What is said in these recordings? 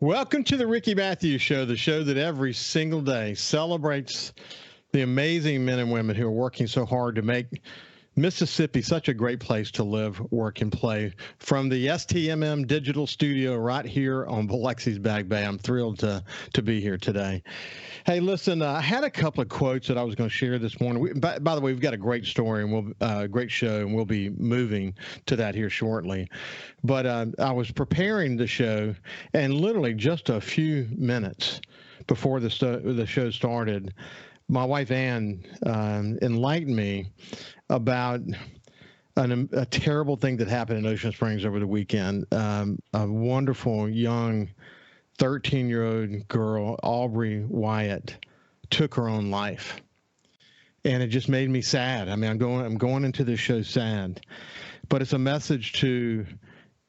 Welcome to the Ricky Mathews Show, the show that every single day celebrates the amazing men and women who are working so hard to make Mississippi such a great place to live, work, and play. From the STMM digital studio right here on Biloxi's Back Bay, I'm thrilled to be here today. Hey, listen, I had a couple of quotes that I was going to share this morning. By the way, we've got a great story and great show, and we'll be moving to that here shortly. But I was preparing the show, and literally just a few minutes before the show started, my wife Ann enlightened me about a terrible thing that happened in Ocean Springs over the weekend. A wonderful young 13-year-old girl, Aubrey Wyatt, took her own life, and it just made me sad. I mean, I'm going into this show sad, but it's a message to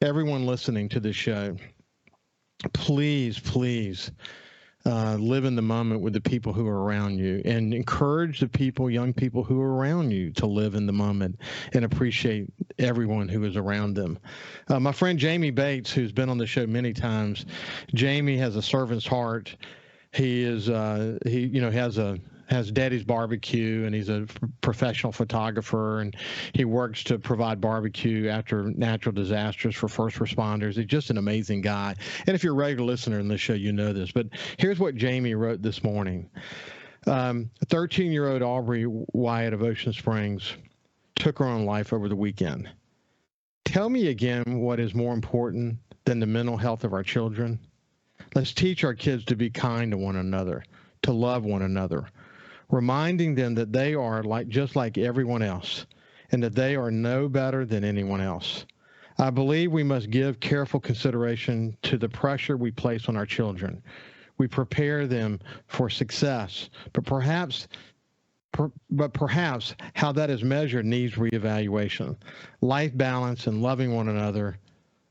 everyone listening to this show. Please, please. Live in the moment with the people who are around you, and encourage the people, young people who are around you, to live in the moment and appreciate everyone who is around them. My friend Jamie Bates, who's been on the show many times, Jamie has a servant's heart. He is has Daddy's Barbecue, and he's a professional photographer, and he works to provide barbecue after natural disasters for first responders. He's just an amazing guy. And if you're a regular listener in this show, you know this. But here's what Jamie wrote this morning. 13-year-old Aubrey Wyatt of Ocean Springs took her own life over the weekend. Tell me again what is more important than the mental health of our children. Let's teach our kids to be kind to one another, to love one another, reminding them that they are just like everyone else, and that they are no better than anyone else. I believe we must give careful consideration to the pressure we place on our children. We prepare them for success, but perhaps how that is measured needs reevaluation. Life balance and loving one another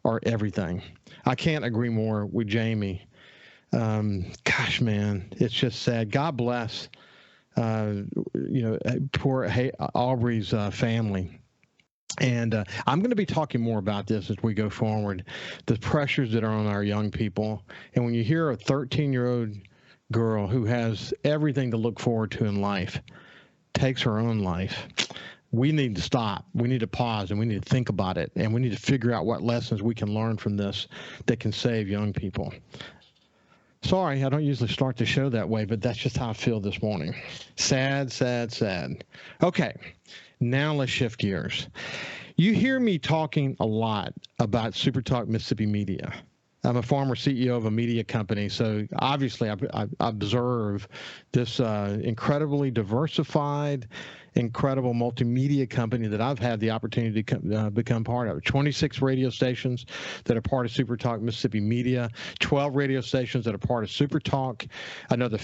are everything. I can't agree more with Jamie. Gosh, man, it's just sad. God bless, poor Aubrey's family. And I'm going to be talking more about this as we go forward, the pressures that are on our young people. And when you hear a 13-year-old girl who has everything to look forward to in life takes her own life, we need to stop. We need to pause, and we need to think about it. And we need to figure out what lessons we can learn from this that can save young people. Sorry, I don't usually start the show that way, but that's just how I feel this morning. Sad, sad, sad. Okay, now let's shift gears. You hear me talking a lot about SuperTalk Mississippi Media. I'm a former CEO of a media company, so obviously I observe this incredibly diversified, incredible multimedia company that I've had the opportunity to become part of. 26 radio stations that are part of SuperTalk Mississippi Media, 12 radio stations that are part of SuperTalk, another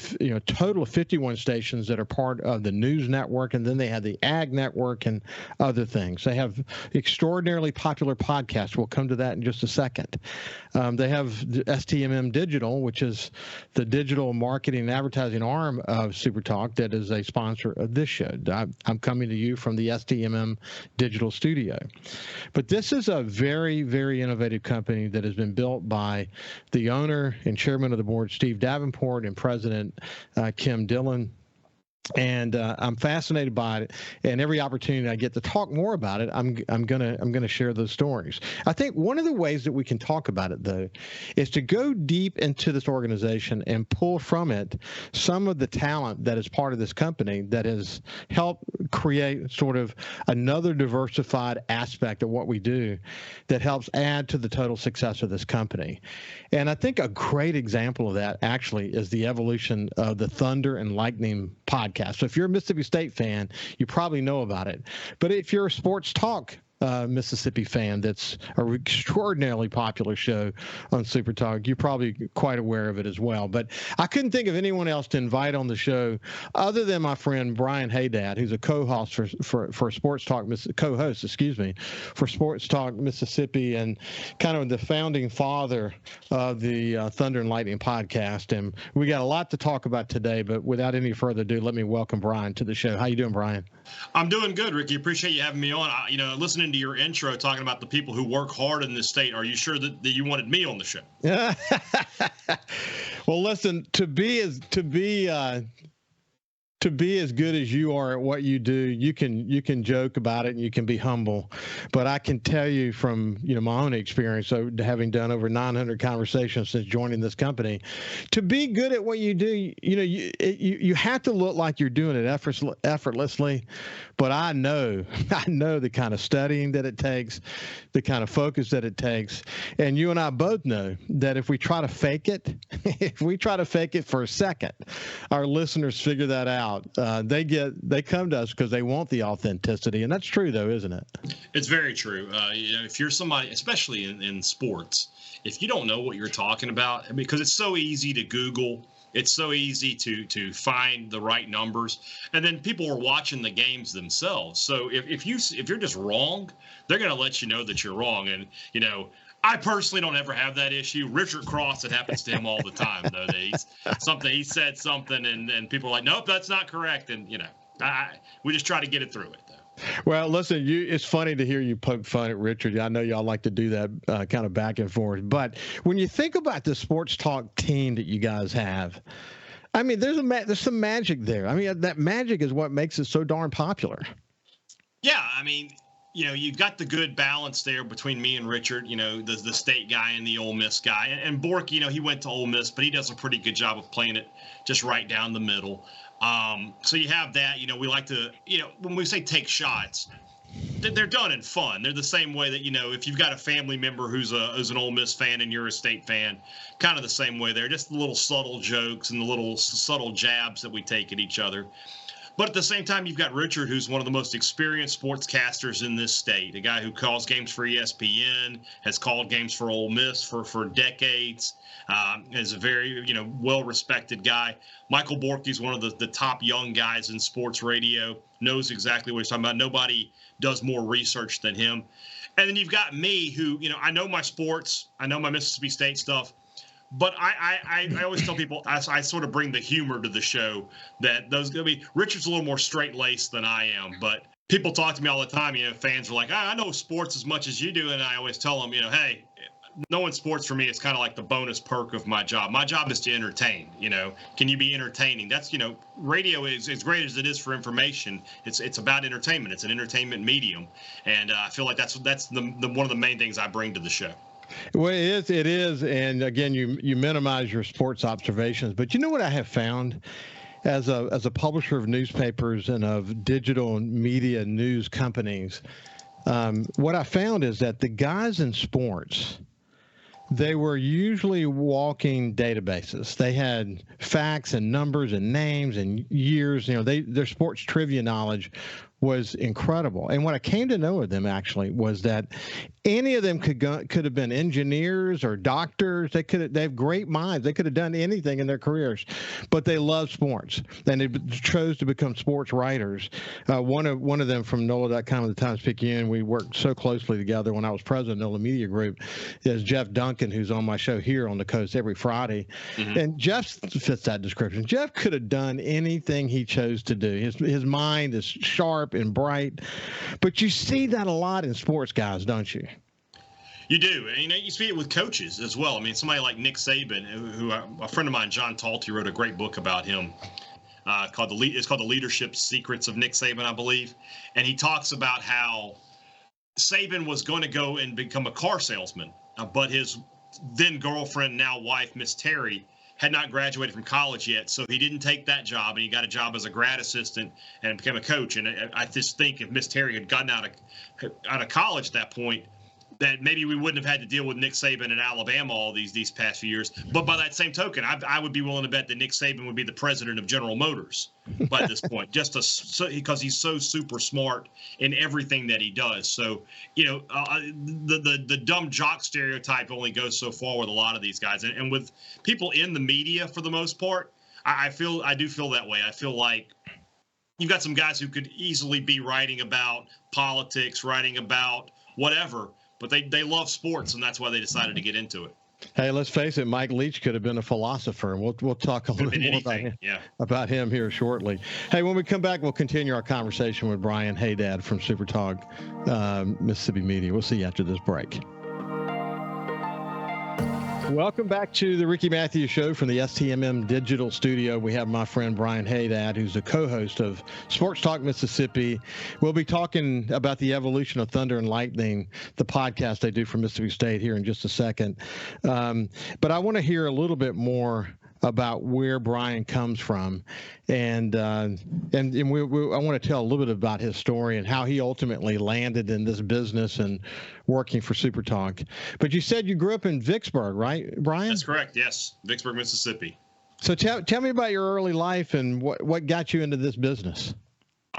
total of 51 stations that are part of the news network, and then they have the ag network and other things. They have extraordinarily popular podcasts. We'll come to that in just a second. They have the STMM Digital, which is the digital marketing and advertising arm of SuperTalk that is a sponsor of this show. I'm coming to you from the STMM Digital Studio. But this is a very, very innovative company that has been built by the owner and chairman of the board, Steve Davenport, and president, Kim Dillon. And I'm fascinated by it, and every opportunity I get to talk more about it, I'm gonna share those stories. I think one of the ways that we can talk about it, though, is to go deep into this organization and pull from it some of the talent that is part of this company that has helped create sort of another diversified aspect of what we do that helps add to the total success of this company. And I think a great example of that actually is the evolution of the Thunder and Lightning podcast. So if you're a Mississippi State fan, you probably know about it. But if you're a SportsTalk Mississippi fan, that's an extraordinarily popular show on SuperTalk, you're probably quite aware of it as well. But I couldn't think of anyone else to invite on the show other than my friend Brian Hadad, who's a co-host for SportsTalk, co-host, for SportsTalk Mississippi, and kind of the founding father of the Thunder and Lightning podcast. And we got a lot to talk about today, but without any further ado, let me welcome Brian to the show. How you doing, Brian? I'm doing good, Ricky. Appreciate you having me on. Listening into your intro talking about the people who work hard in this state. Are you sure that you wanted me on the show? Well, listen, to be as good as you are at what you do, you can joke about it and you can be humble. But I can tell you from my own experience, so having done over 900 conversations since joining this company, to be good at what you do, you have to look like you're doing it effortlessly. But I know the kind of studying that it takes, the kind of focus that it takes, and you and I both know that if we try to fake it, for a second, our listeners figure that out. They come to us because they want the authenticity, and that's true, though, isn't it? It's very true. If you're somebody, especially in sports, if you don't know what you're talking about, because it's so easy to Google, it's so easy to find the right numbers, and then people are watching the games themselves. So if you're just wrong, they're going to let you know that you're wrong, and I personally don't ever have that issue. Richard Cross, it happens to him all the time, though. He said something, and people are like, nope, that's not correct. And, we just try to get it through it, though. Well, listen, it's funny to hear you poke fun at Richard. I know y'all like to do that kind of back and forth. But when you think about the Sports Talk team that you guys have, I mean, there's some magic there. I mean, that magic is what makes it so darn popular. Yeah, I mean, you've got the good balance there between me and Richard, the state guy and the Ole Miss guy. And Bork, he went to Ole Miss, but he does a pretty good job of playing it just right down the middle. So you have that. We like to, when we say take shots, they're done in fun. They're the same way that, if you've got a family member who's an Ole Miss fan and you're a state fan, kind of the same way. They're just the little subtle jokes and the little subtle jabs that we take at each other. But at the same time, you've got Richard, who's one of the most experienced sportscasters in this state, a guy who calls games for ESPN, has called games for Ole Miss for decades, is a very well-respected guy. Michael Borky's one of the top young guys in sports radio, knows exactly what he's talking about. Nobody does more research than him. And then you've got me, who, I know my sports, I know my Mississippi State stuff. But I always tell people I sort of bring the humor to the show, that Richard's a little more straight-laced than I am. But people talk to me all the time. Fans are like, I know sports as much as you do. And I always tell them, hey, knowing sports for me is kind of like the bonus perk of my job. My job is to entertain. Can you be entertaining? That's, radio is as great as it is for information. It's about entertainment. It's an entertainment medium. And I feel like that's one of the main things I bring to the show. Well, it is. And again, you minimize your sports observations, but you know what I have found as a publisher of newspapers and of digital media news companies, what I found is that the guys in sports, they were usually walking databases. They had facts and numbers and names and years. Their sports trivia knowledge was incredible. And what I came to know of them actually was that any of them could have been engineers or doctors. They have great minds. They could have done anything in their careers, but they love sports. And they chose to become sports writers. One of them from NOLA.com at the Times-Picayune, we worked so closely together when I was president of NOLA Media Group, is Jeff Duncan, who's on my show here on the coast every Friday. Mm-hmm. And Jeff fits that description. Jeff could have done anything he chose to do. His mind is sharp and bright, but you see that a lot in sports guys, don't you? You do. And you see it with coaches as well. I mean, somebody like Nick Saban, who a friend of mine, John Talty, wrote a great book about him. It's called The Leadership Secrets of Nick Saban, I believe. And he talks about how Saban was going to go and become a car salesman, but his then girlfriend, now wife, Miss Terry, had not graduated from college yet, so he didn't take that job, and he got a job as a grad assistant and became a coach. And I just think if Miss Terry had gotten out of college at that point, that maybe we wouldn't have had to deal with Nick Saban in Alabama all these past few years. But by that same token, I would be willing to bet that Nick Saban would be the president of General Motors by this point, because he's so super smart in everything that he does. So, the dumb jock stereotype only goes so far with a lot of these guys. And with people in the media, for the most part, I do feel that way. I feel like you've got some guys who could easily be writing about politics, writing about whatever, but they love sports, and that's why they decided to get into it. Hey, let's face it, Mike Leach could have been a philosopher. We'll talk a little bit more about him here shortly. Hey, when we come back, we'll continue our conversation with Brian Hadad from SuperTalk, Mississippi Media. We'll see you after this break. Welcome back to the Ricky Mathews Show from the STMM Digital Studio. We have my friend Brian Hadad, who's the co-host of Sports Talk Mississippi. We'll be talking about the evolution of Thunder and Lightning, the podcast they do for Mississippi State, here in just a second. But I want to hear a little bit more about where Brian comes from, and I want to tell a little bit about his story and how he ultimately landed in this business and working for SuperTalk. But you said you grew up in Vicksburg, right, Brian? That's correct. Yes, Vicksburg, Mississippi. So tell me about your early life and what got you into this business.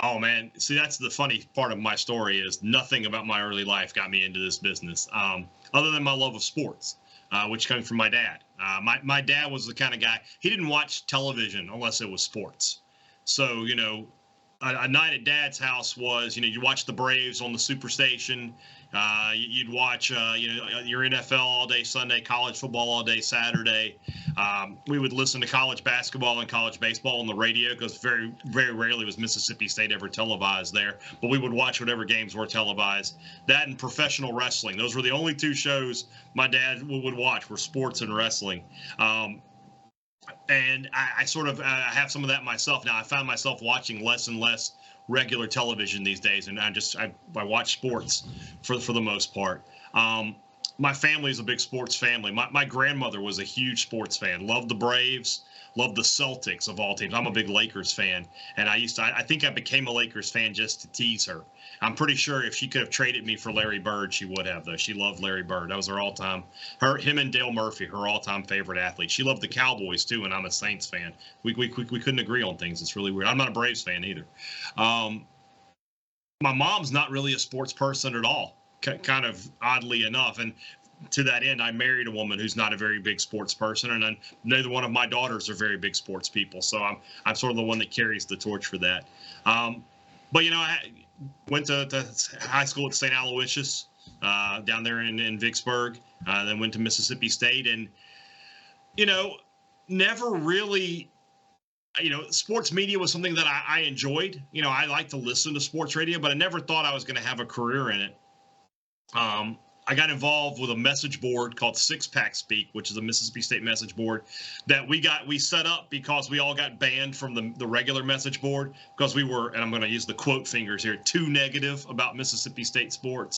Oh man, see, that's the funny part of my story is nothing about my early life got me into this business, other than my love of sports. Which comes from my dad. My dad was the kind of guy, he didn't watch television unless it was sports. So, a night at Dad's house was, you'd watch the Braves on the Superstation. You'd watch, your NFL all day Sunday, college football all day Saturday. We would listen to college basketball and college baseball on the radio because very, very rarely was Mississippi State ever televised there. But we would watch whatever games were televised. That and professional wrestling. Those were the only two shows my dad would watch were sports and wrestling. And I sort of have some of that myself now. I found myself watching less and less regular television these days, and I watch sports for the most part. My family is a big sports family. My grandmother was a huge sports fan, loved the Braves, loved the Celtics of all teams. I'm a big Lakers fan, and I think I became a Lakers fan just to tease her. I'm pretty sure if she could have traded me for Larry Bird, she would have, though. She loved Larry Bird. That was her him and Dale Murphy, her all-time favorite athlete. She loved the Cowboys, too, and I'm a Saints fan. We couldn't agree on things. It's really weird. I'm not a Braves fan either. My mom's not really a sports person at all, kind of oddly enough. And to that end, I married a woman who's not a very big sports person, and neither one of my daughters are very big sports people. So I'm sort of the one that carries the torch for that. But I went to high school at St. Aloysius down there in Vicksburg. Then went to Mississippi State, and never really. Sports media was something that I enjoyed. I like to listen to sports radio, but I never thought I was going to have a career in it. I got involved with a message board called Six Pack Speak, which is a Mississippi State message board that we set up because we all got banned from the regular message board because we were, and I'm going to use the quote fingers here, too negative about Mississippi State sports.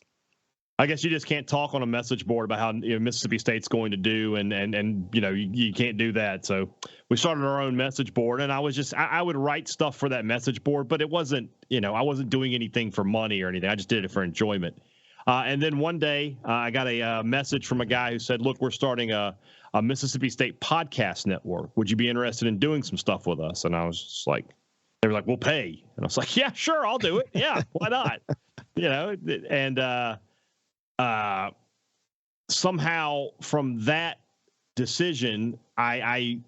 I guess you just can't talk on a message board about how Mississippi State's going to do, and you can't do that. So we started our own message board, and I would write stuff for that message board, but it wasn't, I wasn't doing anything for money or anything. I just did it for enjoyment. And then one day I got a message from a guy who said, look, we're starting a Mississippi State podcast network. Would you be interested in doing some stuff with us? And I was just like, they were like, we'll pay. And I was like, yeah, sure, I'll do it. Yeah, why not? And somehow from that decision, I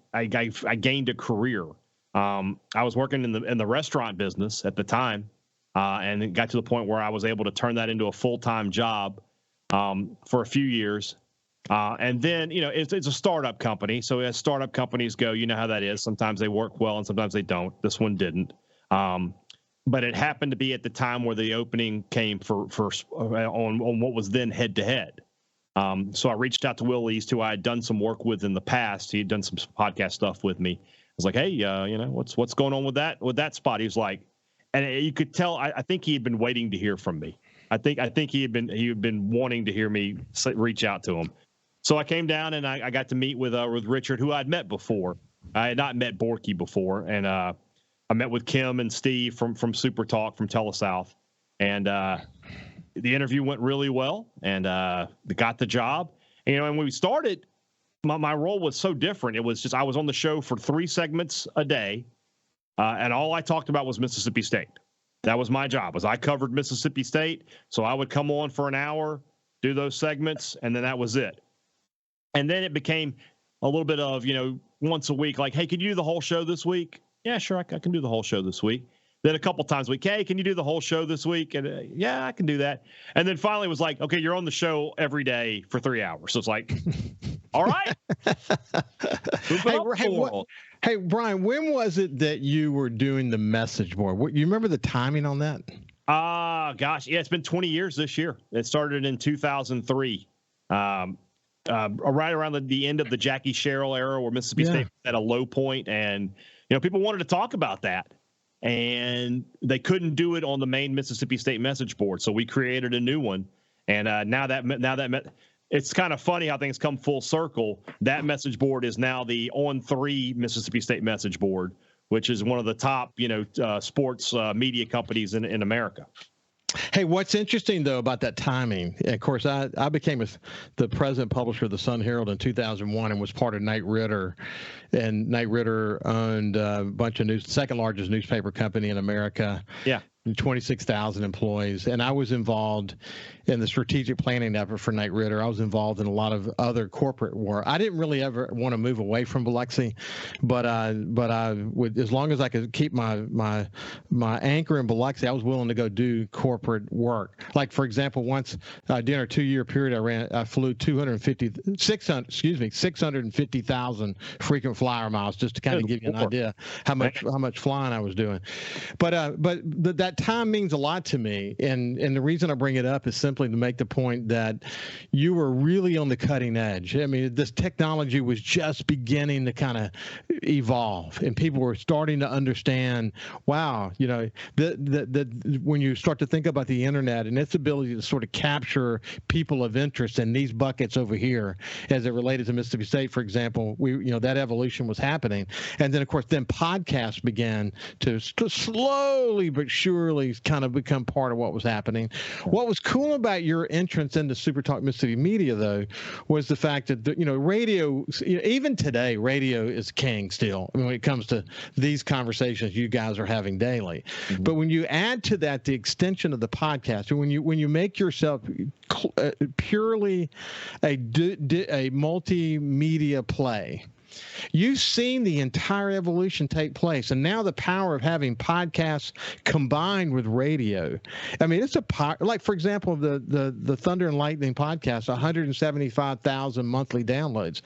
gained a career. I was working in the restaurant business at the time. And it got to the point where I was able to turn that into a full-time job for a few years. And then, it's a startup company. So as startup companies go, you know how that is. Sometimes they work well and sometimes they don't. This one didn't. But it happened to be at the time where the opening came on what was then head-to-head. So I reached out to Will East, who I had done some work with in the past. He had done some podcast stuff with me. I was like, hey, what's going on with that spot? He was like, and you could tell, I think he had been waiting to hear from me. I think he had been wanting to hear me reach out to him. So I came down and I got to meet with Richard, who I'd met before. I had not met Borky before, and I met with Kim and Steve from SuperTalk from TeleSouth, and the interview went really well, and got the job. And when we started, my role was so different. It was just I was on the show for 3 segments a day. And all I talked about was Mississippi State. That was my job. I covered Mississippi State, so I would come on for an hour, do those segments, and then that was it. And then it became a little bit of, once a week, like, hey, can you do the whole show this week? Yeah, sure, I can do the whole show this week. Then a couple times a week, hey, can you do the whole show this week? And yeah, I can do that. And then finally it was like, okay, you're on the show every day for 3 hours. So it's like, All right. Hey, Brian, when was it that you were doing the message board? You remember the timing on that? Gosh, yeah, it's been 20 years this year. It started in 2003, right around the end of the Jackie Sherrill era, where Mississippi State was at a low point, and people wanted to talk about that, and they couldn't do it on the main Mississippi State message board, so we created a new one, and now that it's kind of funny how things come full circle. That message board is now the On3 Mississippi State message board, which is one of the top, sports media companies in America. Hey, what's interesting, though, about that timing, of course, I became the president publisher of the Sun Herald in 2001 and was part of Knight Ridder. And Knight Ridder owned a bunch of second largest newspaper company in America. Yeah. 26,000 employees. And I was involved in the strategic planning effort for Knight Ridder. I was involved in a lot of other corporate work. I didn't really ever want to move away from Biloxi, but I would, as long as I could keep my anchor in Biloxi, I was willing to go do corporate work. Like, for example, once during a 2-year period, I flew 650,000 frequent flyer miles, just to kind of give you an idea how much flying I was doing. But that time means a lot to me, and the reason I bring it up is simply to make the point that you were really on the cutting edge. I mean, this technology was just beginning to kind of evolve, and people were starting to understand, wow, when you start to think about the internet and its ability to sort of capture people of interest in these buckets over here, as it related to Mississippi State, for example, that evolution was happening. And then, of course, podcasts began to slowly but surely kind of become part of what was happening. What was cool about your entrance into SuperTalk Mississippi Media, though, was the fact that radio, even today, radio is king still. I mean, when it comes to these conversations you guys are having daily. Mm-hmm. But when you add to that the extension of the podcast, or when you make yourself purely a multimedia play, you've seen the entire evolution take place, and now the power of having podcasts combined with radio. I mean, it's like, for example, the Thunder and Lightning podcast, 175,000 monthly downloads.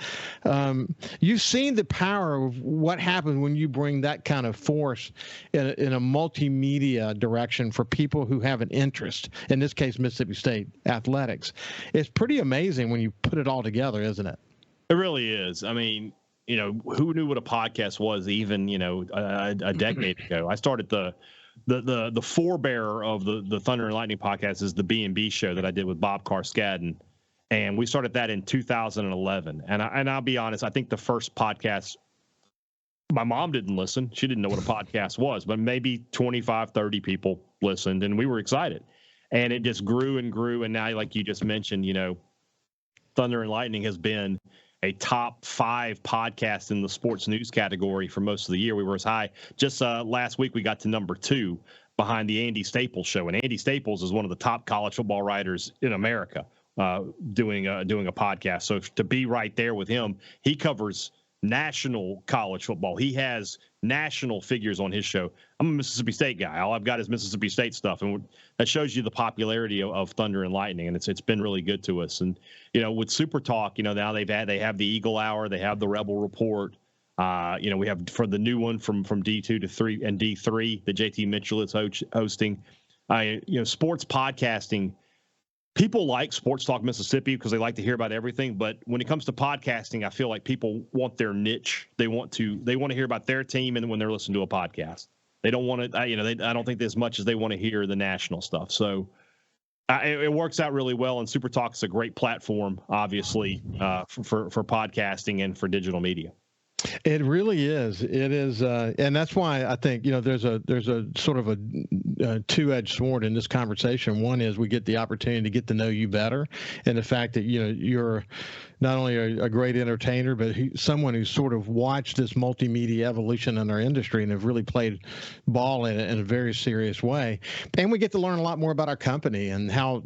You've seen the power of what happens when you bring that kind of force in a multimedia direction for people who have an interest. In this case, Mississippi State athletics. It's pretty amazing when you put it all together, isn't it? It really is. I mean, who knew what a podcast was even, a decade ago? I started the forebearer of the Thunder and Lightning podcast is the B&B show that I did with Bob Carskadden. And we started that in 2011. And I'll be honest, I think the first podcast, my mom didn't listen. She didn't know what a podcast was, but maybe 25, 30 people listened, and we were excited. And it just grew and grew. And now, like you just mentioned, Thunder and Lightning has been a top 5 podcast in the sports news category for most of the year. We were as high. Just last week, we got to number 2 behind the Andy Staples show. And Andy Staples is one of the top college football writers in America doing a podcast. So to be right there with him, he covers national college football. He has national figures on his show. I'm a Mississippi State guy. All I've got is Mississippi State stuff, and that shows you the popularity of Thunder and Lightning, and it's been really good to us. And with SuperTalk, now they have the Eagle Hour, they have the Rebel Report. We have for the new one from D2 to 3 and D3 that JT Mitchell is hosting. Sports podcasting. People like SportsTalk Mississippi because they like to hear about everything. But when it comes to podcasting, I feel like people want their niche. They want to hear about their team, and when they're listening to a podcast, they don't want to. I don't think as much as they want to hear the national stuff. So it works out really well. And SuperTalk is a great platform, obviously, for podcasting and for digital media. It really is. It is, and that's why I think there's a sort of a two-edged sword in this conversation. One is we get the opportunity to get to know you better, and the fact that you're not only a great entertainer, but someone who's sort of watched this multimedia evolution in our industry and have really played ball in it in a very serious way. And we get to learn a lot more about our company and how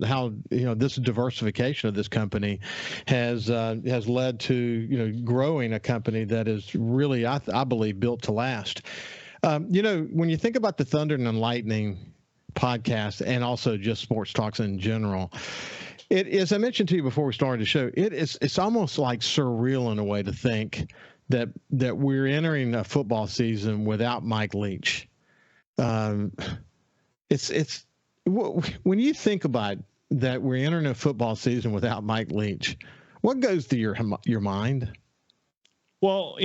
this diversification of this company has led to growing a company that is really, I believe, built to last. When you think about the Thunder and Lightning podcast and also just sports talks in general. It, as I mentioned to you before we started the show, it's almost like surreal in a way to think that we're entering a football season without Mike Leach. It's when you think about that we're entering a football season without Mike Leach, what goes through your mind? Well,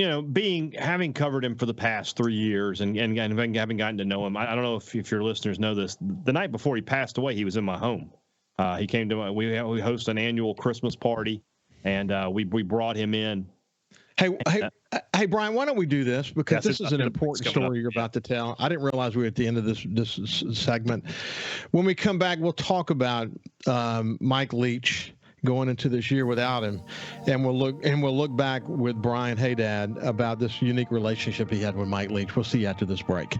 having covered him for the past 3 years and having gotten to know him, I don't know if your listeners know this. The night before he passed away, he was in my home. He came to we host an annual Christmas party, and we brought him in. Hey, Brian, why don't we do this? Because this is an important story you're about to tell. I didn't realize we were at the end of this segment. When we come back, we'll talk about Mike Leach going into this year without him, and we'll look back with Brian Hadad about this unique relationship he had with Mike Leach. We'll see you after this break.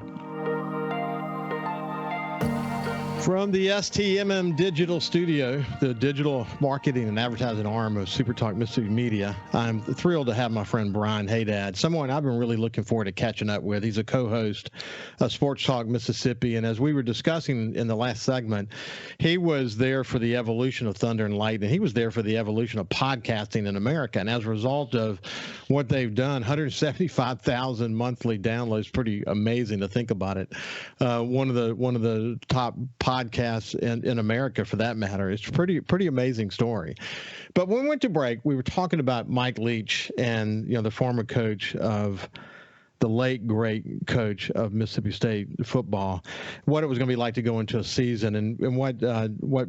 From the STMM Digital Studio, the digital marketing and advertising arm of SuperTalk Mississippi Media, I'm thrilled to have my friend Brian Hadad, someone I've been really looking forward to catching up with. He's a co-host of SportsTalk Mississippi, and as we were discussing in the last segment, he was there for the evolution of Thunder and Light, and he was there for the evolution of podcasting in America. And as a result of what they've done, 175,000 monthly downloads, pretty amazing to think about it. One of the top podcasts in America, for that matter. It's pretty amazing story. But when we went to break, we were talking about Mike Leach and the former coach of the late great coach of Mississippi State football, what it was going to be like to go into a season, and what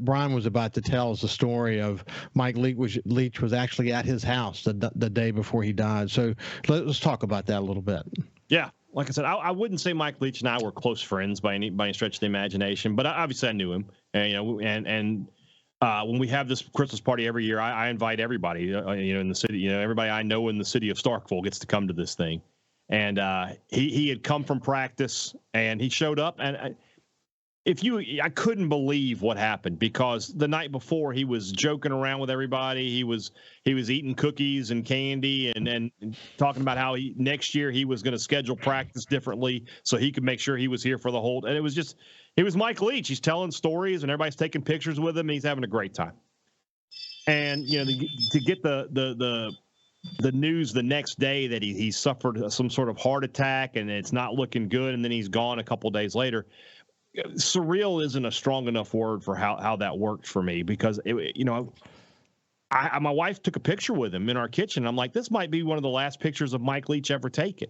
Brian was about to tell is the story of Mike Leach was actually at his house the day before he died. So let's talk about that a little bit. Yeah. Like I said, I wouldn't say Mike Leach and I were close friends by any stretch of the imagination, but obviously I knew him. And when we have this Christmas party every year, I invite everybody, in the city, everybody I know in the city of Starkville gets to come to this thing. And he had come from practice and he showed up, and I couldn't believe what happened, because the night before he was joking around with everybody. He was eating cookies and candy and talking about how next year he was going to schedule practice differently so he could make sure he was here for the whole. And it was Mike Leach. He's telling stories and everybody's taking pictures with him, and he's having a great time. And to get the news the next day that he suffered some sort of heart attack and it's not looking good, and then he's gone a couple of days later. Surreal isn't a strong enough word for how that worked for me, because my wife took a picture with him in our kitchen. I'm like, this might be one of the last pictures of Mike Leach ever taken.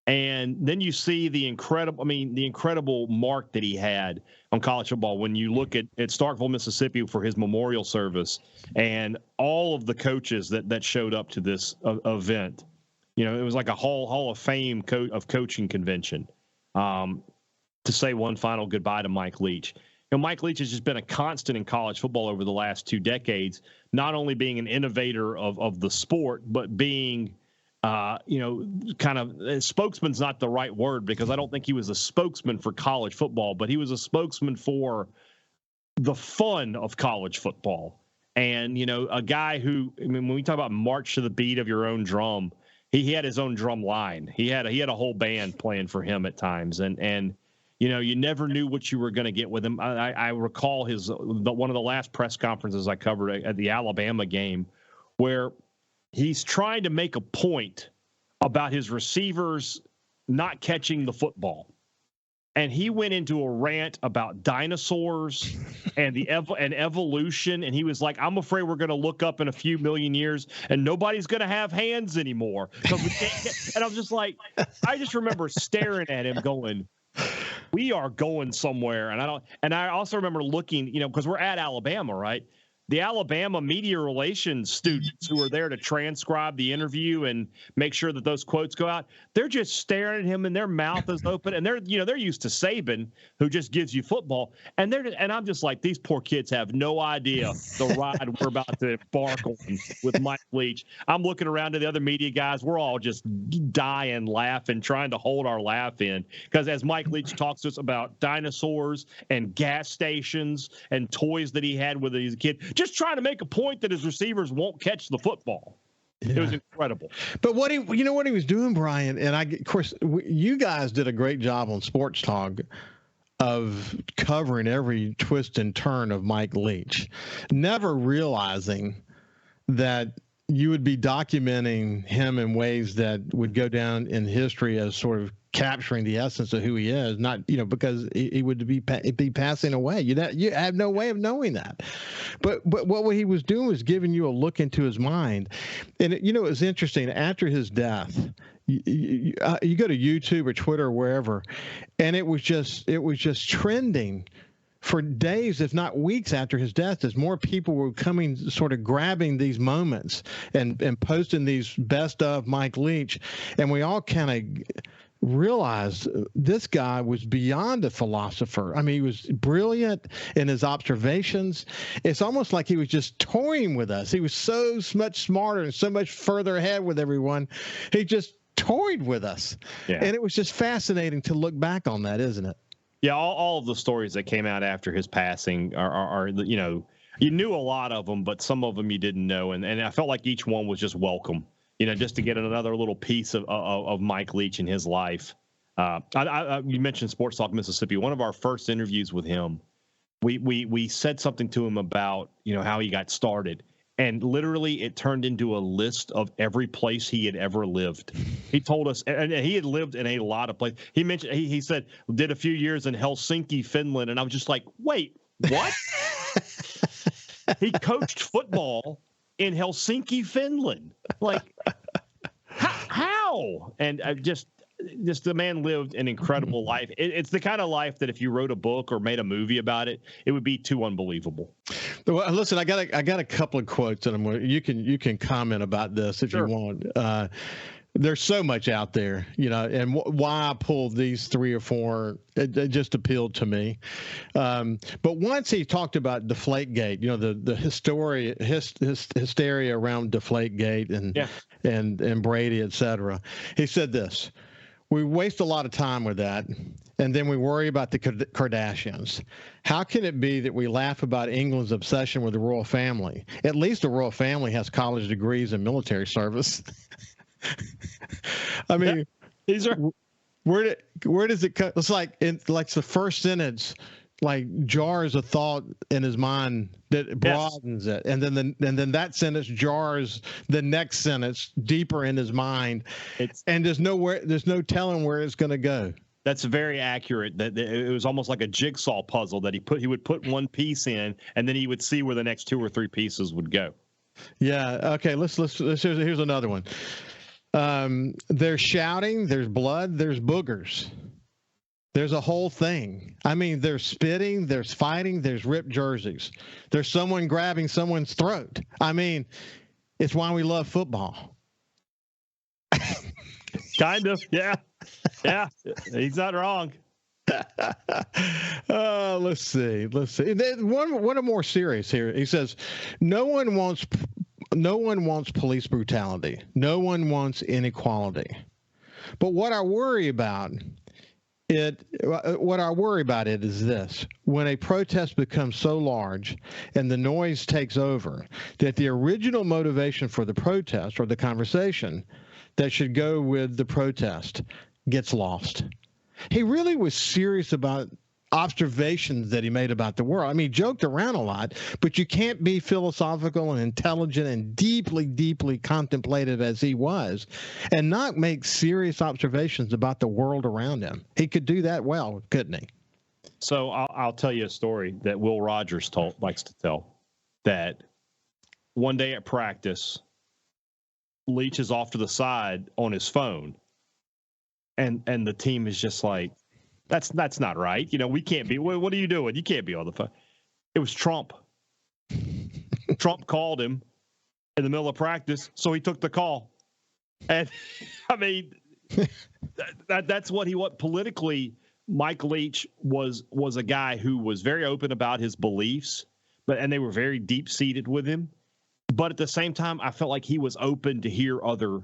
And then you see the incredible mark that he had on college football when you look at Starkville, Mississippi for his memorial service, and all of the coaches that showed up to this event. It was like a Hall of Fame of coaching convention. To say one final goodbye to Mike Leach. Mike Leach has just been a constant in college football over the last 2 decades, not only being an innovator of the sport, but being, kind of, spokesman's not the right word, because I don't think he was a spokesman for college football, but he was a spokesman for the fun of college football. And, a guy who, when we talk about march to the beat of your own drum, he had his own drum line. He had a whole band playing for him at times. And you never knew what you were going to get with him. I recall one of the last press conferences I covered at the Alabama game, where he's trying to make a point about his receivers not catching the football. And he went into a rant about dinosaurs and evolution. And he was like, I'm afraid we're going to look up in a few million years and nobody's going to have hands anymore. And I'm just like, I just remember staring at him going, we are going somewhere. And I also remember looking, because we're at Alabama, right? The Alabama media relations students who are there to transcribe the interview and make sure that those quotes go out, they're just staring at him and their mouth is open. And they're used to Saban, who just gives you football. And I'm just like, these poor kids have no idea the ride we're about to embark on with Mike Leach. I'm looking around to the other media guys. We're all just dying, laughing, trying to hold our laugh in. Because as Mike Leach talks to us about dinosaurs and gas stations and toys that he had when he was a kid, just trying to make a point that his receivers won't catch the football. Yeah. It was incredible. But what he was doing, Brian, and of course, you guys did a great job on SportsTalk of covering every twist and turn of Mike Leach, never realizing that you would be documenting him in ways that would go down in history as sort of capturing the essence of who he is, not, because he would be passing away. You have no way of knowing that. But what he was doing was giving you a look into his mind. And, it was interesting. After his death, you go to YouTube or Twitter or wherever, and it was just trending for days, if not weeks after his death, as more people were coming, sort of grabbing these moments and posting these best of Mike Leach. And we all kind of realized this guy was beyond a philosopher. I mean, he was brilliant in his observations. It's almost like he was just toying with us. He was so much smarter and so much further ahead with everyone. He just toyed with us. Yeah. And it was just fascinating to look back on that, isn't it? Yeah, all of the stories that came out after his passing are you knew a lot of them, but some of them you didn't know. And I felt like each one was just welcome, just to get another little piece of Mike Leach in his life. You mentioned SportsTalk Mississippi. One of our first interviews with him, we said something to him about, how he got started. And literally, it turned into a list of every place he had ever lived. He told us, and he had lived in a lot of places. He mentioned, he said, did a few years in Helsinki, Finland. And I was just like, wait, what? He coached football in Helsinki, Finland. Like, how? And just the man lived an incredible life. It's the kind of life that if you wrote a book or made a movie about it, it would be too unbelievable. Well, listen, I got a couple of quotes, and you can comment about this if you want. There's so much out there, and why I pulled these 3 or 4, it just appealed to me. But once he talked about Deflategate, the hysteria around Deflategate and Brady, et cetera. He said this: we waste a lot of time with that, and then we worry about the Kardashians. How can it be that we laugh about England's obsession with the royal family? At least the royal family has college degrees and military service. I mean, these are where does it come? It's like the first sentence, like jars a thought in his mind that broadens it, and then that sentence jars the next sentence deeper in his mind, and there's no telling where it's going to go. That's very accurate. That it was almost like a jigsaw puzzle that he would put one piece in, and then he would see where the next 2 or 3 pieces would go. Yeah. Okay. Let's here's another one. There's shouting, there's blood, there's boogers. There's a whole thing. I mean, there's spitting, there's fighting, there's ripped jerseys. There's someone grabbing someone's throat. I mean, it's why we love football. Kind of, yeah. Yeah, he's not wrong. Let's see. One more serious here. He says, no one wants police brutality. No one wants inequality. But what I worry about it is this: when a protest becomes so large and the noise takes over, that the original motivation for the protest or the conversation that should go with the protest gets lost. He really was serious about observations that he made about the world. I mean, he joked around a lot, but you can't be philosophical and intelligent and deeply, deeply contemplative as he was and not make serious observations about the world around him. He could do that well, couldn't he? So I'll tell you a story that Will Rogers likes to tell, that one day at practice, Leach is off to the side on his phone, and the team is just like, That's not right. We can't be. What are you doing? You can't be on the phone. It was Trump. Trump called him in the middle of practice, so he took the call. And I mean, that's what politically. Mike Leach was a guy who was very open about his beliefs, and they were very deep seated with him. But at the same time, I felt like he was open to hear other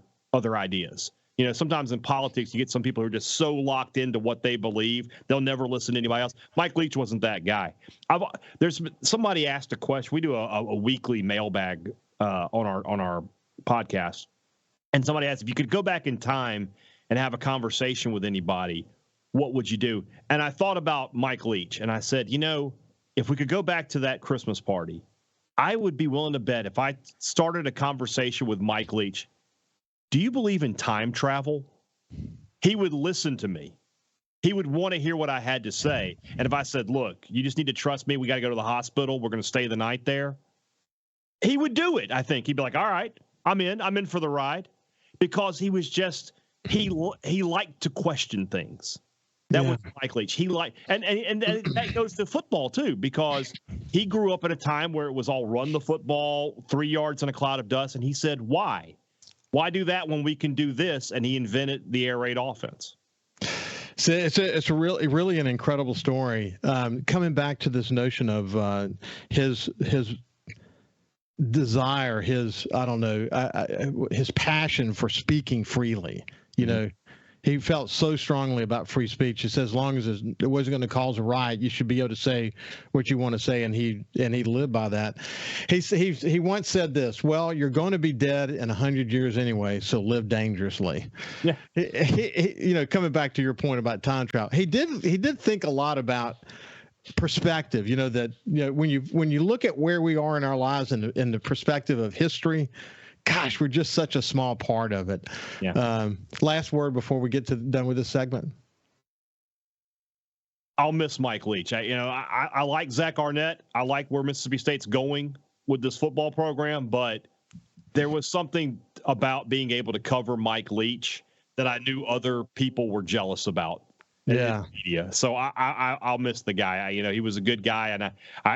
ideas. Sometimes in politics, you get some people who are just so locked into what they believe, they'll never listen to anybody else. Mike Leach wasn't that guy. Somebody asked a question. We do a weekly mailbag on our podcast, and somebody asked, if you could go back in time and have a conversation with anybody, what would you do? And I thought about Mike Leach, and I said, if we could go back to that Christmas party, I would be willing to bet if I started a conversation with Mike Leach, do you believe in time travel? He would listen to me. He would want to hear what I had to say. And if I said, look, you just need to trust me. We got to go to the hospital. We're going to stay the night there. He would do it, I think. He'd be like, all right, I'm in for the ride. Because he was just, he liked to question things. That was Mike Leach. He liked, and that goes to football too, because he grew up at a time where it was all run the football, 3 yards in a cloud of dust. And he said, why? Why do that when we can do this? And he invented the air raid offense. So it's a really an incredible story. Coming back to this notion of his desire, his passion for speaking freely. He felt so strongly about free speech. He said, as long as it wasn't going to cause a riot, you should be able to say what you want to say, and he lived by that. He once said this: "Well, you're going to be dead in 100 years anyway, so live dangerously." Yeah. Coming back to your point about time travel, he did think a lot about perspective. When you look at where we are in our lives in the perspective of history. Gosh, we're just such a small part of it. Yeah. Last word before we get done with this segment. I'll miss Mike Leach. I like Zach Arnett. I like where Mississippi State's going with this football program, but there was something about being able to cover Mike Leach that I knew other people were jealous about. In the media. So I'll miss the guy. He was a good guy, and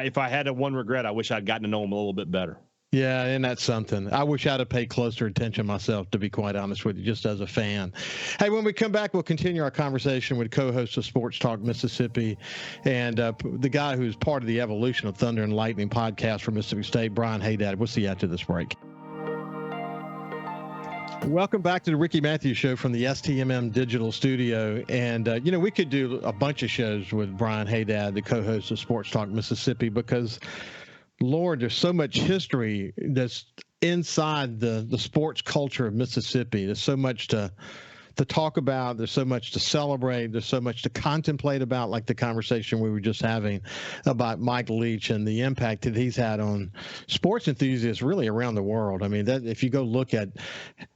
if I had one regret, I wish I'd gotten to know him a little bit better. Yeah, and that's something. I wish I'd have paid closer attention myself, to be quite honest with you, just as a fan. Hey, when we come back, we'll continue our conversation with co-host of Sports Talk Mississippi and the guy who's part of the evolution of Thunder and Lightning podcast for Mississippi State, Brian Hadad. We'll see you after this break. Welcome back to the Ricky Mathews Show from the STMM Digital Studio. And, we could do a bunch of shows with Brian Hadad, the co-host of Sports Talk Mississippi, because Lord, there's so much history that's inside the sports culture of Mississippi. There's so much to talk about. There's so much to celebrate. There's so much to contemplate about, like the conversation we were just having about Mike Leach and the impact that he's had on sports enthusiasts really around the world. I mean, that if you go look at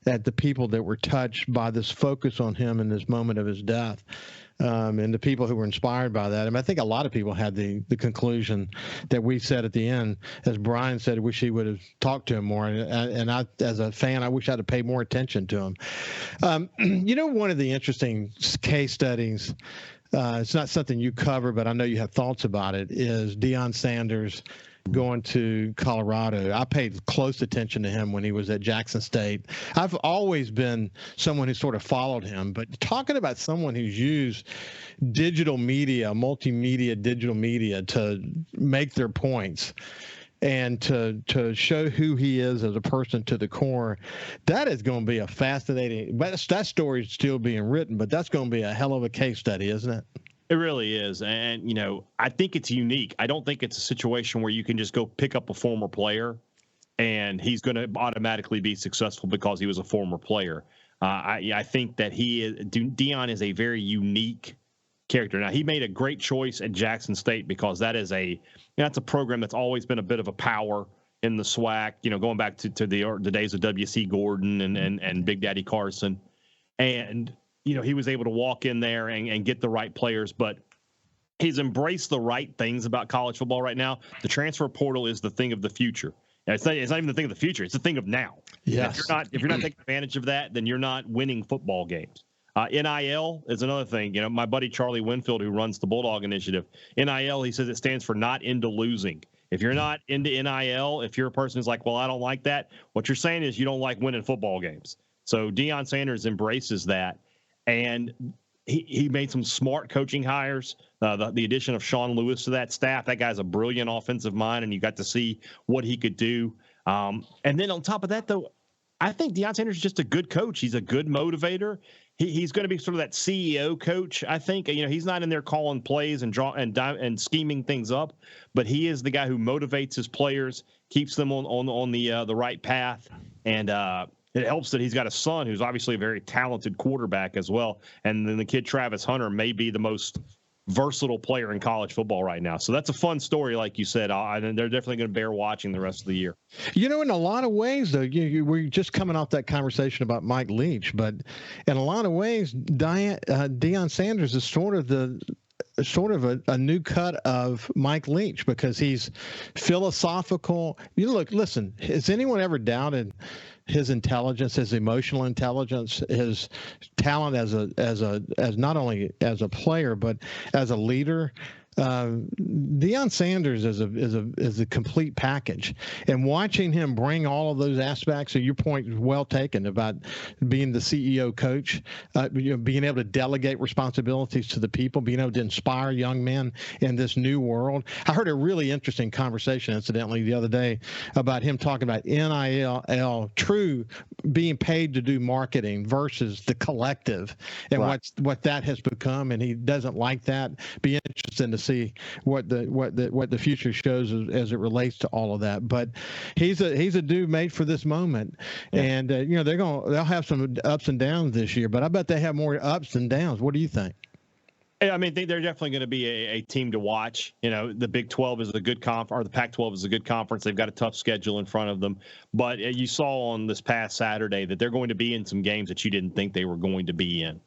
the people that were touched by this focus on him in this moment of his death, and the people who were inspired by that. I mean, I think a lot of people had the conclusion that we said at the end, as Brian said, wish he would have talked to him more. And I, as a fan, I wish I'd have paid more attention to him. One of the interesting case studies, it's not something you cover, but I know you have thoughts about it, is Deion Sanders going to Colorado. I paid close attention to him when he was at Jackson State. I've always been someone who sort of followed him, but talking about someone who's used digital media, multimedia, digital media to make their points and to show who he is as a person to the core, that is going to be a fascinating, that story is still being written, but that's going to be a hell of a case study, isn't it? It really is. And, I think it's unique. I don't think it's a situation where you can just go pick up a former player and he's going to automatically be successful because he was a former player. I think that Deion is a very unique character. Now, he made a great choice at Jackson State because that's a program that's always been a bit of a power in the SWAC, going back to the days of W.C. Gordon and Big Daddy Carson. And he was able to walk in there and get the right players, but he's embraced the right things about college football right now. The transfer portal is the thing of the future. It's not even the thing of the future. It's the thing of now. Yes. If you're not taking advantage of that, then you're not winning football games. NIL is another thing. My buddy Charlie Winfield, who runs the Bulldog Initiative, NIL, he says it stands for not into losing. If you're not into NIL, if you're a person who's like, well, I don't like that, what you're saying is you don't like winning football games. So Deion Sanders embraces that. And he made some smart coaching hires. The addition of Sean Lewis to that staff, that guy's a brilliant offensive mind, and you got to see what he could do. And then on top of that, though, I think Deion Sanders is just a good coach. He's a good motivator. He's going to be sort of that CEO coach. I think he's not in there calling plays and scheming things up, but he is the guy who motivates his players, keeps them on the right path, and it helps that he's got a son who's obviously a very talented quarterback as well. And then the kid Travis Hunter may be the most versatile player in college football right now. So that's a fun story, like you said. And they're definitely going to bear watching the rest of the year. In a lot of ways, though, we're just coming off that conversation about Mike Leach, but in a lot of ways, Deion Sanders is sort of a new cut of Mike Leach, because he's philosophical. Listen, has anyone ever doubted his intelligence, his emotional intelligence, his talent as not only as a player but as a leader? Deion Sanders is a complete package, and watching him bring all of those aspects. So your point is well taken about being the CEO coach, being able to delegate responsibilities to the people, being able to inspire young men in this new world. I heard a really interesting conversation, incidentally, the other day about him talking about NIL, true being paid to do marketing versus the collective, and right. what that has become, and he doesn't like that. Be interesting to see what the future shows as it relates to all of that. But he's a dude made for this moment, and they'll have some ups and downs this year. But I bet they have more ups than downs. What do you think? I mean, they're definitely going to be a team to watch. The Big 12 is a good conference, or the Pac-12 is a good conference. They've got a tough schedule in front of them. But you saw on this past Saturday that they're going to be in some games that you didn't think they were going to be in.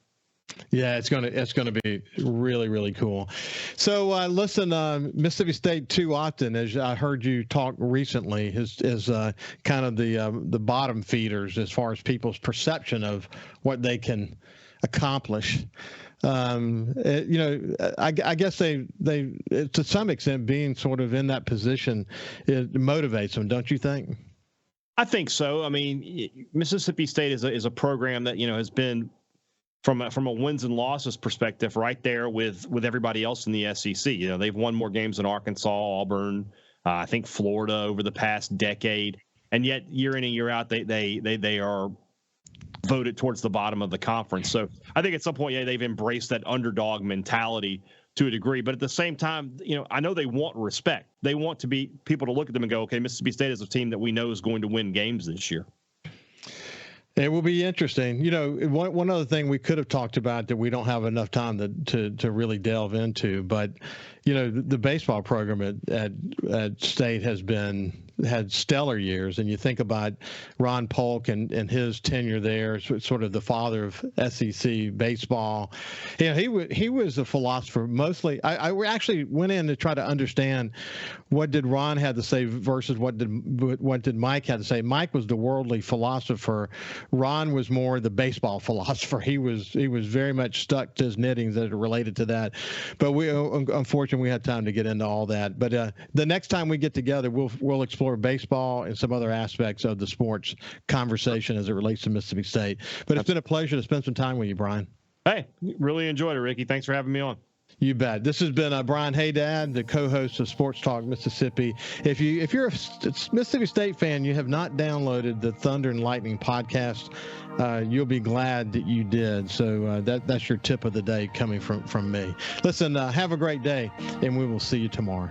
Yeah, it's gonna be really, really cool. So listen, Mississippi State too often, as I heard you talk recently, is kind of the bottom feeders as far as people's perception of what they can accomplish. I guess they to some extent, being sort of in that position, it motivates them, don't you think? I think so. I mean, Mississippi State is a program that has been, from a wins and losses perspective, right there with everybody else in the SEC. They've won more games than Arkansas, Auburn, I think Florida over the past decade, and yet year in and year out they are voted towards the bottom of the conference. So I think at some point, they've embraced that underdog mentality to a degree, but at the same time, I know they want respect. They want to be people to look at them and go, okay, Mississippi State is a team that we know is going to win games this year. It will be interesting. One other thing we could have talked about that we don't have enough time to really delve into, but the baseball program at State had stellar years, and you think about Ron Polk and his tenure there, sort of the father of SEC baseball. He was a philosopher mostly. I actually went in to try to understand what did Ron have to say versus what did Mike have to say. Mike was the worldly philosopher. Ron was more the baseball philosopher. He was very much stuck to his knittings that are related to that. But unfortunately we had time to get into all that. But the next time we get together, we'll explore baseball and some other aspects of the sports conversation as it relates to Mississippi State. But it's been a pleasure to spend some time with you, Brian. Hey, really enjoyed it, Ricky. Thanks for having me on. You bet. This has been Brian Hadad, the co-host of Sports Talk Mississippi. If you're a Mississippi State fan, you have not downloaded the Thunder and Lightning podcast, you'll be glad that you did. So that's your tip of the day coming from me. Listen, have a great day, and we will see you tomorrow.